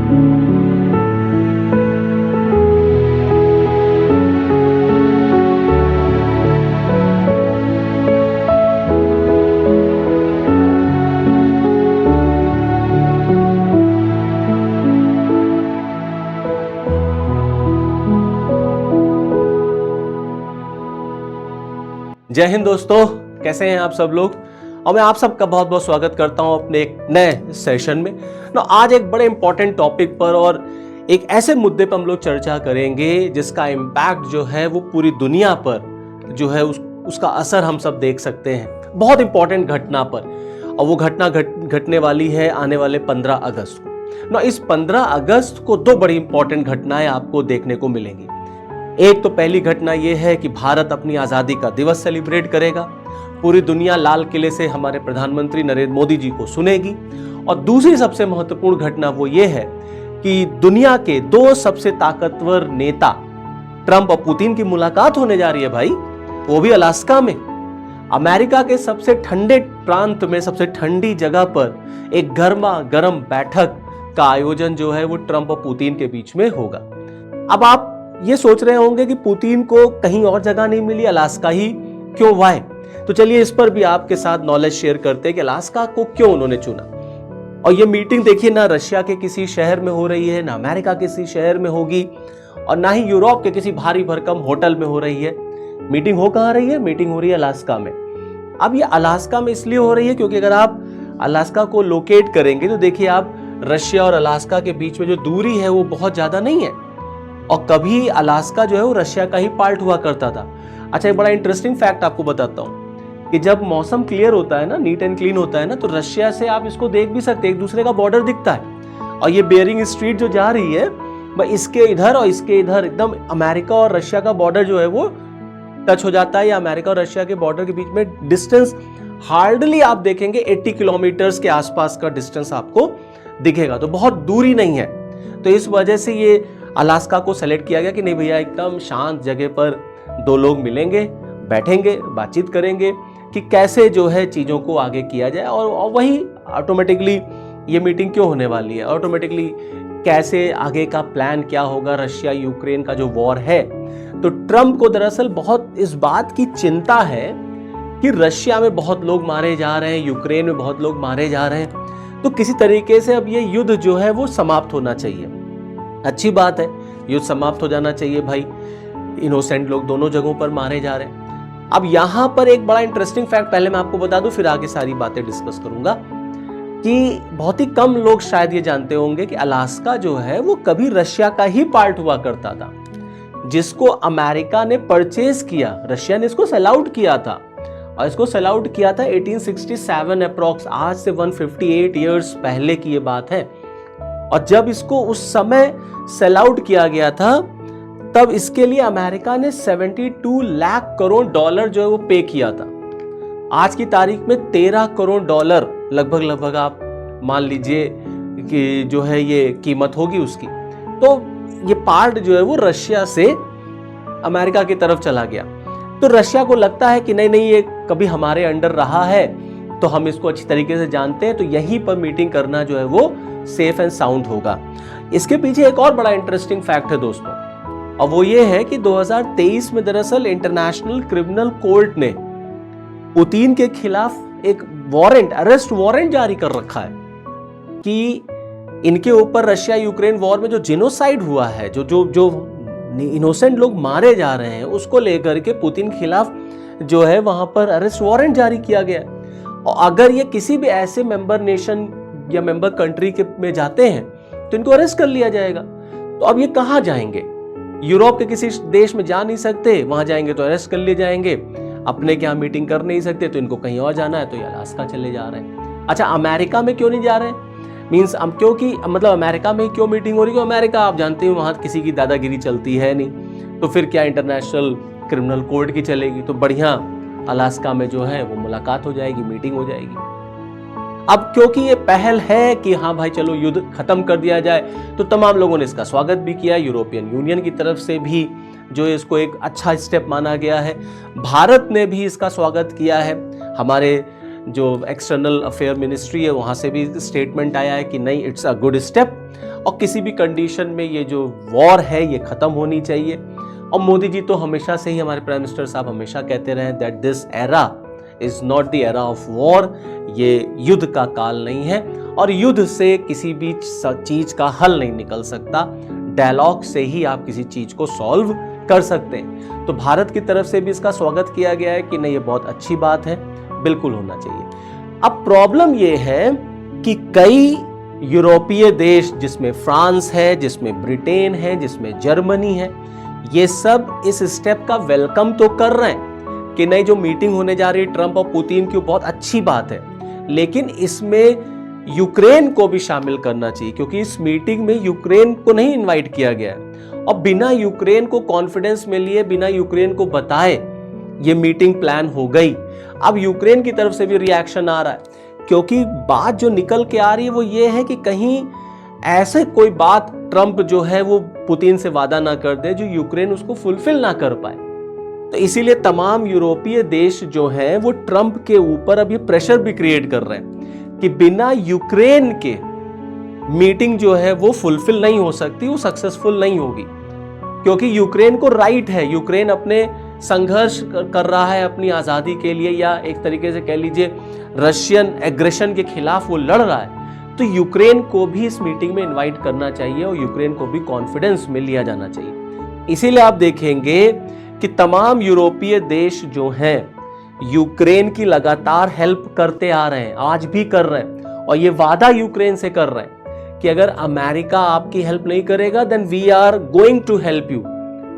जय हिंद दोस्तों, कैसे हैं आप सब लोग। और मैं आप सबका बहुत बहुत स्वागत करता हूं अपने एक नए सेशन में। आज एक बड़े इंपॉर्टेंट टॉपिक पर और एक ऐसे मुद्दे पर हम लोग चर्चा करेंगे जिसका इम्पैक्ट जो है वो पूरी दुनिया पर जो है उसका असर हम सब देख सकते हैं। बहुत इंपॉर्टेंट घटना पर, और वो घटना घटने वाली है आने वाले 15 अगस्त को। इस 15 अगस्त को दो बड़ी इंपॉर्टेंट घटनाएं आपको देखने को मिलेंगी। एक तो पहली घटना यह है कि भारत अपनी आजादी का दिवस सेलिब्रेट करेगा। पूरी दुनिया लाल किले से हमारे प्रधानमंत्री नरेंद्र मोदी जी को सुनेगी। और दूसरी सबसे महत्वपूर्ण घटना वो ये है कि दुनिया के दो सबसे ताकतवर नेता ट्रंप और पुतिन की मुलाकात होने जा रही है भाई, वो भी अलास्का में। अमेरिका के सबसे ठंडे प्रांत में, सबसे ठंडी जगह पर एक गर्मा गर्म बैठक का आयोजन जो है वो ट्रंप और पुतिन के बीच में होगा। अब आप ये सोच रहे होंगे कि पुतिन को कहीं और जगह नहीं मिली, अलास्का ही क्यों, वाई? तो चलिए इस पर भी आपके साथ नॉलेज शेयर करते हैं कि अलास्का को क्यों उन्होंने चुना। और ये मीटिंग देखिए, ना रशिया के किसी शहर में हो रही है, ना अमेरिका के किसी शहर में होगी, और ना ही यूरोप के किसी भारी भरकम होटल में हो रही है। मीटिंग हो कहाँ रही है? मीटिंग हो रही है अलास्का में। अब ये अलास्का में इसलिए हो रही है क्योंकि अगर आप अलास्का को लोकेट करेंगे तो देखिए आप, रशिया और अलास्का के बीच में जो दूरी है वो बहुत ज्यादा नहीं है। और कभी अलास्का जो है वो रशिया का ही पार्ट हुआ करता था। अच्छा, एक बड़ा इंटरेस्टिंग फैक्ट आपको बताता हूँ कि जब मौसम क्लियर होता है ना, नीट एंड क्लीन होता है ना, तो रशिया से आप इसको देख भी सकते हैं, एक दूसरे का बॉर्डर दिखता है। और ये बेरिंग स्ट्रीट जो जा रही है, इसके इधर और इसके इधर एकदम अमेरिका और रशिया का बॉर्डर जो है वो टच हो जाता है, या अमेरिका और रशिया के बॉर्डर के बीच में डिस्टेंस हार्डली आप देखेंगे 80 किलोमीटर्स के आसपास का डिस्टेंस आपको दिखेगा, तो बहुत दूरी नहीं है। तो इस वजह से ये अलास्का को सेलेक्ट किया गया कि नहीं भैया, एकदम शांत जगह पर दो लोग मिलेंगे, बैठेंगे, बातचीत करेंगे कि कैसे जो है चीज़ों को आगे किया जाए। और वही ऑटोमेटिकली ये मीटिंग क्यों होने वाली है, ऑटोमेटिकली कैसे आगे का प्लान क्या होगा, रशिया यूक्रेन का जो वॉर है। तो ट्रंप को दरअसल बहुत इस बात की चिंता है कि रशिया में बहुत लोग मारे जा रहे हैं, यूक्रेन में बहुत लोग मारे जा रहे हैं, तो किसी तरीके से अब ये युद्ध जो है वो समाप्त होना चाहिए। अच्छी बात है, युद्ध समाप्त हो जाना चाहिए भाई, इनोसेंट लोग दोनों जगहों पर मारे जा रहे हैं। अब यहां पर एक बड़ा इंटरेस्टिंग फैक्ट पहले मैं आपको बता दूं, फिर आगे सारी बातें डिस्कस करूंगा, कि बहुत ही कम लोग शायद ये जानते होंगे कि अलास्का जो है वो कभी रशिया का ही पार्ट हुआ करता था, जिसको अमेरिका ने परचेज किया, रशिया ने इसको सेल आउट किया था। और इसको सेल आउट किया था 1867 अप्रॉक्स, आज से 158 ईयर्स पहले की ये बात है। और जब इसको उस समय सेल आउट किया गया था, तब इसके लिए अमेरिका ने 72 लाख करोड़ डॉलर जो है वो पे किया था। आज की तारीख में 13 करोड़ डॉलर लगभग आप मान लीजिए कि जो है ये कीमत होगी उसकी। तो ये पार्ट जो है वो रशिया से अमेरिका की तरफ चला गया। तो रशिया को लगता है कि नहीं ये कभी हमारे अंडर रहा है, तो हम इसको अच्छी तरीके से जानते हैं, तो यहीं पर मीटिंग करना जो है वो सेफ एंड साउंड होगा। इसके पीछे एक और बड़ा इंटरेस्टिंग फैक्ट है दोस्तों, और वो ये है कि 2023 में दरअसल इंटरनेशनल क्रिमिनल कोर्ट ने पुतिन के खिलाफ एक वारंट, अरेस्ट वारंट जारी कर रखा है कि इनके ऊपर रशिया यूक्रेन वॉर में जो जेनोसाइड हुआ है, जो इनोसेंट लोग मारे जा रहे हैं, उसको लेकर के पुतिन के खिलाफ जो है वहां पर अरेस्ट वारंट जारी किया गया। और अगर ये किसी भी ऐसे मेंबर नेशन या मेंबर कंट्री के में जाते हैं तो इनको अरेस्ट कर लिया जाएगा। तो अब ये कहां जाएंगे? यूरोप के किसी देश में जा नहीं सकते, वहां जाएंगे तो अरेस्ट कर लिए जाएंगे। अपने के यहाँ मीटिंग कर नहीं सकते, तो इनको कहीं और जाना है, तो ये अलास्का चले जा रहे हैं। अच्छा, अमेरिका में क्यों नहीं जा रहे हैं? मीन्स हम क्योंकि मतलब अमेरिका में क्यों मीटिंग हो रही है? अमेरिका आप जानते हैं वहां किसी की दादागिरी चलती है नहीं, तो फिर क्या इंटरनेशनल क्रिमिनल कोर्ट की चलेगी? तो बढ़िया अलास्का में जो है वो मुलाकात हो जाएगी, मीटिंग हो जाएगी। अब क्योंकि ये पहल है कि हाँ भाई चलो युद्ध खत्म कर दिया जाए, तो तमाम लोगों ने इसका स्वागत भी किया। यूरोपियन यूनियन की तरफ से भी जो इसको एक अच्छा स्टेप माना गया है, भारत ने भी इसका स्वागत किया है। हमारे जो एक्सटर्नल अफेयर मिनिस्ट्री है वहाँ से भी स्टेटमेंट आया है कि नहीं, इट्स अ गुड स्टेप। और किसी भी कंडीशन में ये जो वॉर है ये खत्म होनी चाहिए। और मोदी जी तो हमेशा से ही, हमारे प्राइम मिनिस्टर साहब हमेशा कहते रहे that this era is not the era of war, ये युद्ध का काल नहीं है और युद्ध से किसी भी चीज का हल नहीं निकल सकता। डायलॉग से ही आप किसी चीज को सॉल्व कर सकते हैं। तो भारत की तरफ से भी इसका स्वागत किया गया है कि नहीं, ये बहुत अच्छी बात है, बिल्कुल होना चाहिए। अब प्रॉब्लम ये है कि कई यूरोपीय देश, जिसमें फ्रांस है, जिसमें ब्रिटेन है, जिसमें जर्मनी है, ये सब इस स्टेप का वेलकम तो कर रहे हैं कि नहीं, जो मीटिंग होने जा रही है ट्रंप और पुतिन की, बहुत अच्छी बात है, लेकिन इसमें यूक्रेन को भी शामिल करना चाहिए, क्योंकि इस मीटिंग में यूक्रेन को नहीं इनवाइट किया गया है और बिना यूक्रेन को कॉन्फिडेंस में लिए, बिना यूक्रेन को बताए ये मीटिंग प्लान हो गई। अब यूक्रेन की तरफ से भी रिएक्शन आ रहा है, क्योंकि बात जो निकल के आ रही है वो ये है कि कहीं ऐसे कोई बात ट्रंप जो है वो पुतिन से वादा ना कर दे जो यूक्रेन उसको फुलफिल ना कर पाए। तो इसीलिए तमाम यूरोपीय देश जो हैं वो ट्रंप के ऊपर अब ये प्रेशर भी क्रिएट कर रहे हैं कि बिना यूक्रेन के मीटिंग जो है वो फुलफिल नहीं हो सकती, वो सक्सेसफुल नहीं होगी, क्योंकि यूक्रेन को राइट है, यूक्रेन अपने संघर्ष कर रहा है अपनी आज़ादी के लिए, या एक तरीके से कह लीजिए रशियन एग्रेशन के खिलाफ वो लड़ रहा है। तो यूक्रेन को भी इस मीटिंग में इनवाइट करना चाहिए और यूक्रेन को भी कॉन्फिडेंस में लिया जाना चाहिए। इसीलिए आप देखेंगे कि तमाम यूरोपीय देश जो हैं यूक्रेन की लगातार हेल्प करते आ रहे हैं, आज भी कर रहे हैं, और ये वादा यूक्रेन से कर रहे हैं कि अगर अमेरिका आपकी हेल्प नहीं करेगा then we are going to help you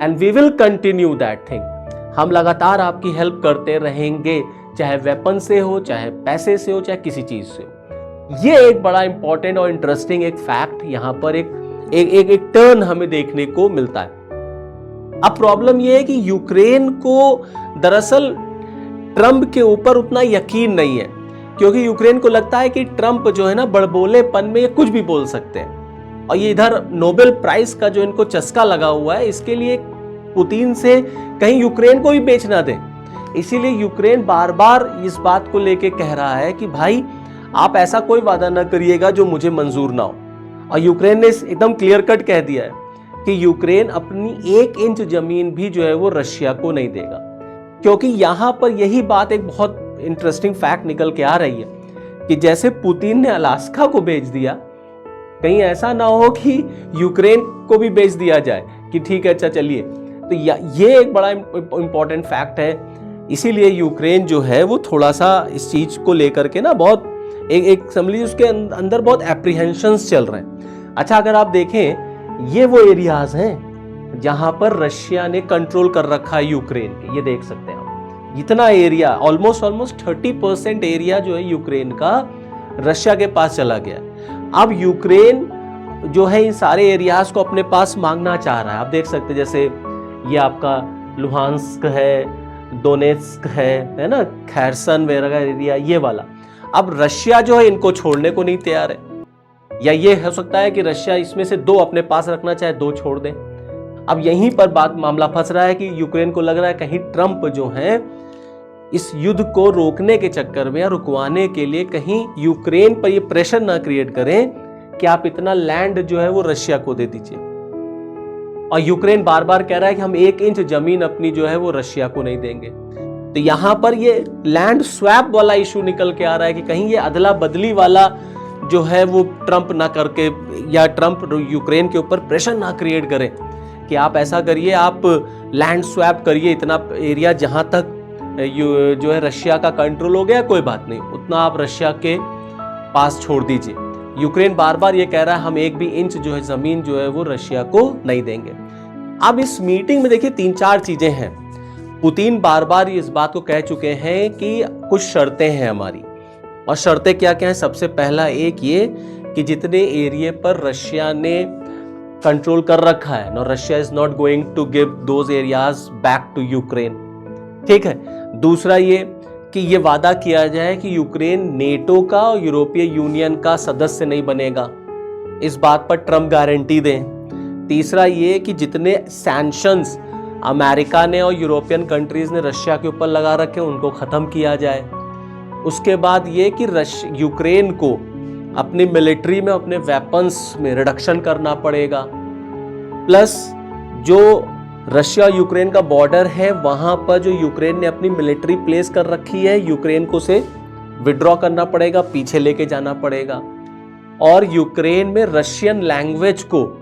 and we will continue that thing. हम लगातार आपकी हेल्प करते रहेंगे, चाहे वेपन से हो, चाहे पैसे से हो, चाहे किसी चीज से हो। ये एक बड़ा इंपॉर्टेंट और इंटरेस्टिंग एक फैक्ट यहाँ पर एक टर्न हमें देखने को मिलता है। अब प्रॉब्लम यह है कि यूक्रेन को दरअसल ट्रंप के ऊपर उतना यकीन नहीं है, क्योंकि यूक्रेन को लगता है कि ट्रंप जो है ना बड़बोलेपन में ये कुछ भी बोल सकते हैं, और ये इधर नोबेल प्राइज का जो इनको चस्का लगा हुआ है, इसके लिए पुतिन से कहीं यूक्रेन को भी बेच ना दें। इसीलिए यूक्रेन बार बार इस बात को लेके कह रहा है कि भाई आप ऐसा कोई वादा ना करिएगा जो मुझे मंजूर ना हो। और यूक्रेन ने एकदम क्लियर कट कह दिया है कि यूक्रेन अपनी 1 इंच जमीन भी जो है वो रशिया को नहीं देगा, क्योंकि यहां पर यही बात एक बहुत इंटरेस्टिंग फैक्ट निकल के आ रही है कि जैसे पुतिन ने अलास्का को बेच दिया, कहीं ऐसा ना हो कि यूक्रेन को भी बेच दिया जाए कि ठीक है अच्छा चलिए। तो ये एक बड़ा इंपॉर्टेंट फैक्ट है। इसीलिए यूक्रेन जो है वो थोड़ा सा इस चीज को लेकर के ना बहुत एक समझ लीजिए उसके अंदर बहुत एप्रीहेंशंस चल रहे हैं। अच्छा, अगर आप देखें ये वो एरियाज हैं जहां पर रशिया ने कंट्रोल कर रखा है यूक्रेन के, ये देख सकते हैं आप, इतना एरिया ऑलमोस्ट 30% एरिया जो है यूक्रेन का रशिया के पास चला गया। अब यूक्रेन जो है इन सारे एरियाज को अपने पास मांगना चाह रहा है। आप देख सकते हैं जैसे ये आपका लुहांस्क है, डोनेट्स्क है ना, खैरसन वगैरह एरिया, ये वाला। अब रशिया जो है इनको छोड़ने को नहीं तैयार है, या ये हो सकता है कि रशिया इसमें से 2 अपने पास रखना चाहे, 2 छोड़ दें। अब यहीं पर मामला फंस रहा है कि यूक्रेन को लग रहा है कहीं ट्रंप जो है इस युद्ध को रोकने के चक्कर में या रुकवाने के लिए कहीं यूक्रेन पर ये प्रेशर ना क्रिएट करें कि आप इतना लैंड जो है वो रशिया को दे दीजिए। और यूक्रेन बार बार कह रहा है कि हम 1 इंच जमीन अपनी जो है वो रशिया को नहीं देंगे। तो यहां पर ये लैंड स्वैप वाला इशू निकल के आ रहा है कि कहीं ये अदला बदली वाला जो है वो ट्रंप ना करके, या ट्रंप यूक्रेन के ऊपर प्रेशर ना क्रिएट करे कि आप ऐसा करिए, आप लैंड स्वैप करिए, इतना एरिया जहां तक जो है रशिया का कंट्रोल हो गया कोई बात नहीं, उतना आप रशिया के पास छोड़ दीजिए। यूक्रेन बार बार ये कह रहा है हम 1 भी इंच जो है जमीन जो है वो रशिया को नहीं देंगे। अब इस मीटिंग में देखिए 3-4 चीजें हैं। पुतिन बार बार इस बात को कह चुके हैं कि कुछ शर्तें हैं हमारी, और शर्तें क्या क्या हैं। सबसे पहला एक ये कि जितने एरिया पर रशिया ने कंट्रोल कर रखा है, no Russia is not going to give those areas back to Ukraine, ठीक है। दूसरा ये कि ये वादा किया जाए कि यूक्रेन नेटो का और यूरोपीय यूनियन का सदस्य नहीं बनेगा, इस बात पर ट्रंप गारंटी दें। तीसरा ये कि जितने सैंक्शंस अमेरिका ने और यूरोपियन कंट्रीज ने रशिया के ऊपर लगा रखे उनको खत्म किया जाए। उसके बाद ये कि यूक्रेन को अपनी मिलिट्री में, अपने वेपन्स में रिडक्शन करना पड़ेगा। प्लस जो रशिया यूक्रेन का बॉर्डर है वहां पर जो यूक्रेन ने अपनी मिलिट्री प्लेस कर रखी है, यूक्रेन को से विड्रॉ करना पड़ेगा, पीछे लेके जाना पड़ेगा। और यूक्रेन में रशियन लैंग्वेज को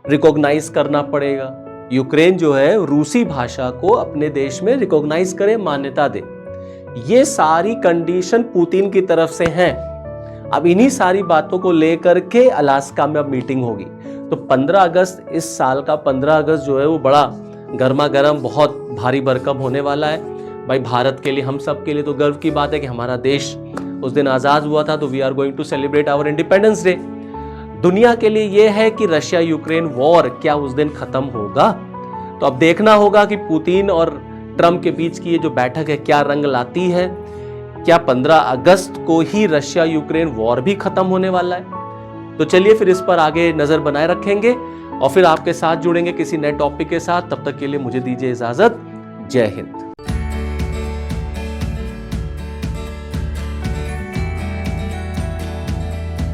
रिकॉग्नाइज करना पड़ेगा। यूक्रेन जो है रूसी भाषा को अपने देश में रिकॉग्नाइज करे, मान्यता दे। ये सारी कंडीशन पुतिन की तरफ से हैं। अब इन्हीं सारी बातों को लेकर के अलास्का में अब मीटिंग होगी। तो 15 अगस्त, इस साल का 15 अगस्त जो है वो बड़ा गर्मा गर्म, बहुत भारी भरकम होने वाला है। भाई भारत के लिए, हम सब के लिए तो गर्व की बात है कि हमारा देश उस दिन आजाद हुआ था। तो we are going to celebrate our independence day. दुनिया के लिए यह है कि रशिया यूक्रेन वॉर क्या उस दिन खत्म होगा। तो अब देखना होगा कि पुतिन और ट्रंप के बीच की ये जो बैठक है क्या रंग लाती है। क्या 15 अगस्त को ही रशिया यूक्रेन वॉर भी खत्म होने वाला है? तो चलिए फिर इस पर आगे नजर बनाए रखेंगे और फिर आपके साथ जुड़ेंगे किसी नए टॉपिक के साथ। तब तक के लिए मुझे दीजिए इजाजत। जय हिंद।